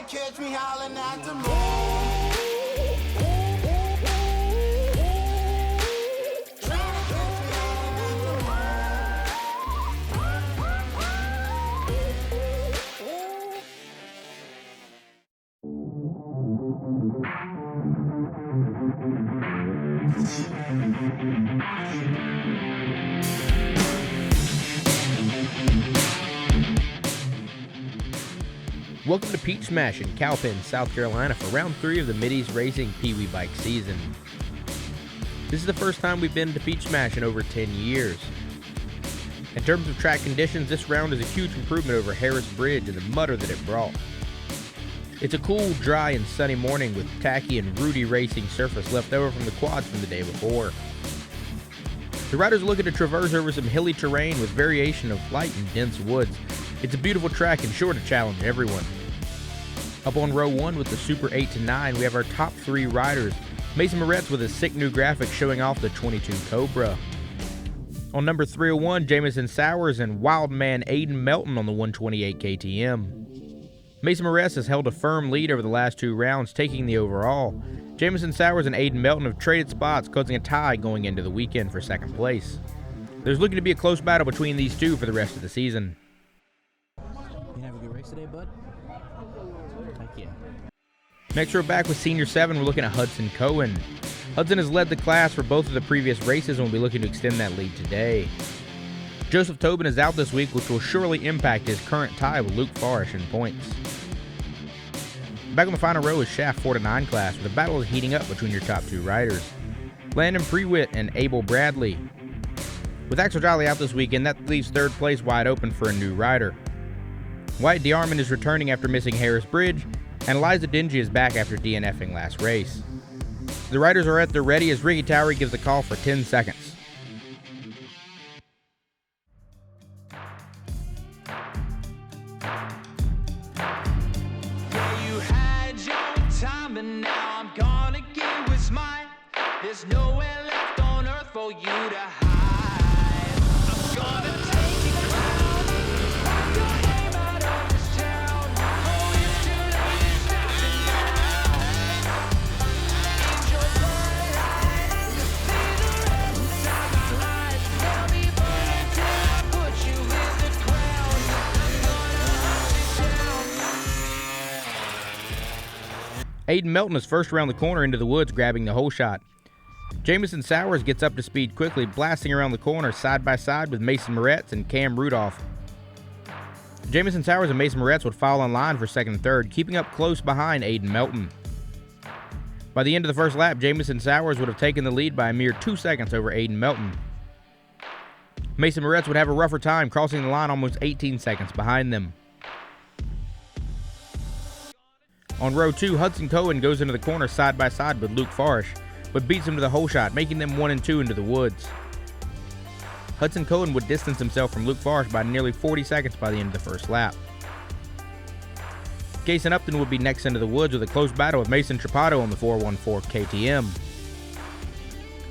might catch me howling at the moon. Welcome to Peach Smash in Cowpen, South Carolina for round 3 of the MidEast Racing PeeWee bike season. This is the first time we've been to Peach Smash in over 10 years. In terms of track conditions, this round is a huge improvement over Harris Bridge and the mutter that it brought. It's a cool, dry, and sunny morning with tacky and rooty racing surface left over from the quads from the day before. The riders are looking to traverse over some hilly terrain with variation of light and dense woods. It's a beautiful track and sure to challenge everyone. Up on row 1 with the Super 8 to 9, we have our top 3 riders. Mason Moretz with a sick new graphic showing off the 22 Cobra. On number 301, Jameson Sowers and Wildman Ayden Melton on the 128 KTM. Mason Moretz has held a firm lead over the last 2 rounds, taking the overall. Jameson Sowers and Ayden Melton have traded spots, causing a tie going into the weekend for second place. There's looking to be a close battle between these two for the rest of the season. You have a good race today, bud? Heck yeah. Next row back with Senior 7, we're looking at Hudson Cohen. Hudson has led the class for both of the previous races and will be looking to extend that lead today. Joseph Tobin is out this week, which will surely impact his current tie with Luke Farish in points. Back on the final row is Shaft 4 to 9 class, where the battle is heating up between your top 2 riders. Landon Prewitt and Abel Bradley. With Axel Jolly out this weekend, that leaves third place wide open for a new rider. Wyatt Deyarmon is returning after missing Harris Bridge, and Elias Dingee is back after DNFing last race. The riders are at their ready as Ricky Towery gives the call for 10 seconds. Yeah, you had your time, and now I'm gonna get what's mine. There's nowhere left on earth for you to hide. I'm gonna take your crown, wipe your name out of this town. Oh, it's too late to stop it now. It's your bloodline, see the red inside my eyes. Tell me burn till I put you in the ground. I'm gonna hunt you down. Ayden Melton is first around the corner into the woods, grabbing the hole shot. Jameson Sowers gets up to speed quickly, blasting around the corner side by side with Mason Moretz and Cam Rudolph. Jameson Sowers and Mason Moretz would follow in line for second and third, keeping up close behind Ayden Melton. By the end of the first lap, Jameson Sowers would have taken the lead by a mere 2 seconds over Ayden Melton. Mason Moretz would have a rougher time, crossing the line almost 18 seconds behind them. On row 2, Hudson Cohen goes into the corner side by side with Luke Farish, but beats him to the hole shot, making them 1 and 2 into the woods. Hudson Cohen would distance himself from Luke Farish by nearly 40 seconds by the end of the first lap. Casen Upton would be next into the woods with a close battle with Mason Trapato on the 414 KTM.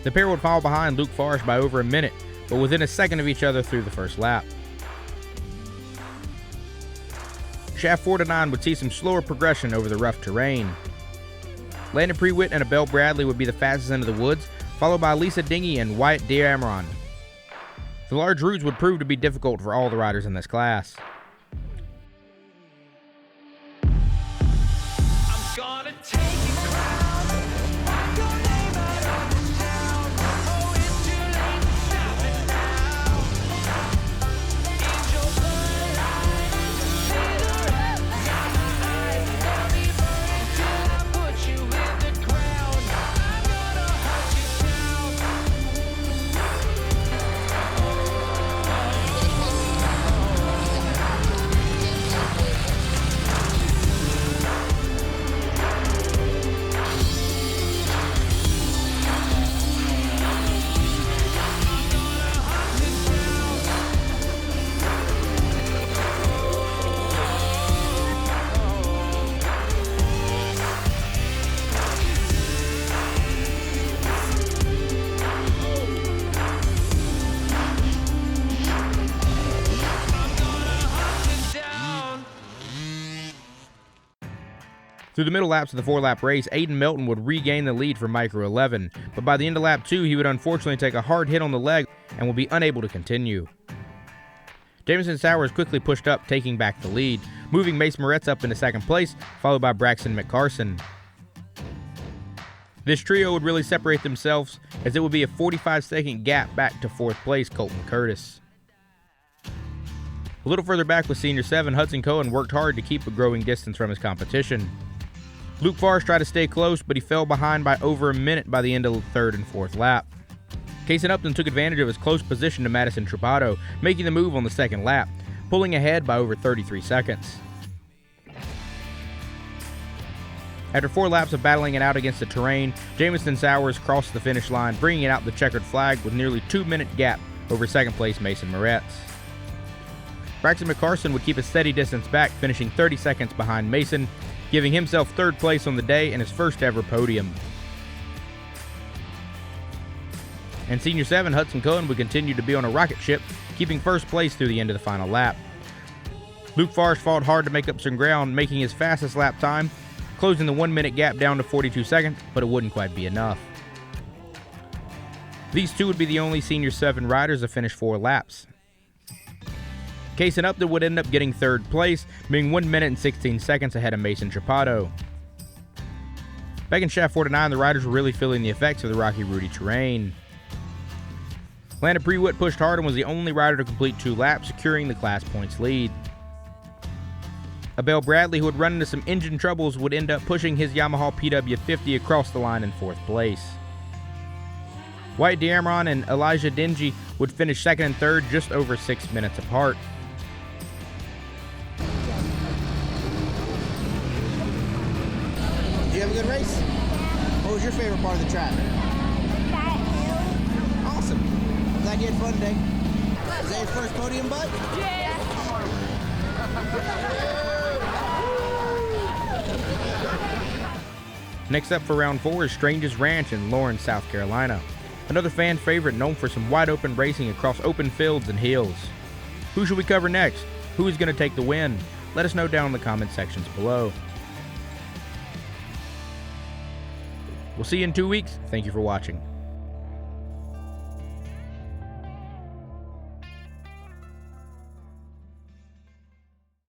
The pair would fall behind Luke Farish by over a minute, but within a second of each other through the first lap. Shaft 4 to 9 would see some slower progression over the rough terrain. Landon Prewitt and Abel Bradley would be the fastest into the woods, followed by Elias Dingee and Wyatt Deyarmon. The large routes would prove to be difficult for all the riders in this class. I'm gonna take your crown, wipe your name out of this town. Oh, it's too late to stop it now. It's your bloodline, see the red inside my eyes. Tell me burn till I put you in the ground. I'm gonna hunt you down. Through the middle laps of the 4-lap race, Ayden Melton would regain the lead for Micro 11, but by the end of lap 2, he would unfortunately take a hard hit on the leg and will be unable to continue. Jameson Sowers quickly pushed up, taking back the lead, moving Moretz up into second place, followed by Braxton McCarson. This trio would really separate themselves, as it would be a 45-second gap back to 4th place Colton Curtis. A little further back with Senior 7, Hudson Cohen worked hard to keep a growing distance from his competition. Luke Farish tried to stay close, but he fell behind by over a minute by the end of the 3rd and 4th lap. Casen Upton took advantage of his close position to Madison Trapado, making the move on the 2nd lap, pulling ahead by over 33 seconds. After 4 laps of battling it out against the terrain, Jameson Sowers crossed the finish line, bringing out the checkered flag with nearly 2-minute gap over 2nd place Mason Moretz. Braxton McCarson would keep a steady distance back, finishing 30 seconds behind Mason, giving himself 3rd place on the day and his first ever podium. And Senior 7 Hudson Cohen would continue to be on a rocket ship, keeping 1st place through the end of the final lap. Luke Farish fought hard to make up some ground, making his fastest lap time, closing the 1-minute gap down to 42 seconds, but it wouldn't quite be enough. These two would be the only Senior 7 riders to finish 4 laps. Casen Upton would end up getting 3rd place, being 1 minute and 16 seconds ahead of Mason Trapado. Back in Shaft 49, the riders were really feeling the effects of the rocky, rooty terrain. Landon Prewitt pushed hard and was the only rider to complete 2 laps, securing the class points lead. Abel Bradley, who had run into some engine troubles, would end up pushing his Yamaha PW50 across the line in 4th place. Wyatt Deyarmon and Elias Dingee would finish 2nd and 3rd, just over 6 minutes apart. Did you have a good race? What was your favorite part of the track? Awesome. I'm glad you had fun today. Is that your first podium, bud? Yeah. Next up for round 4 is Strange's Ranch in Lawrence, South Carolina. Another fan favorite known for some wide open racing across open fields and hills. Who should we cover next? Who is going to take the win? Let us know down in the comment sections below. We'll see you in 2 weeks. Thank you for watching.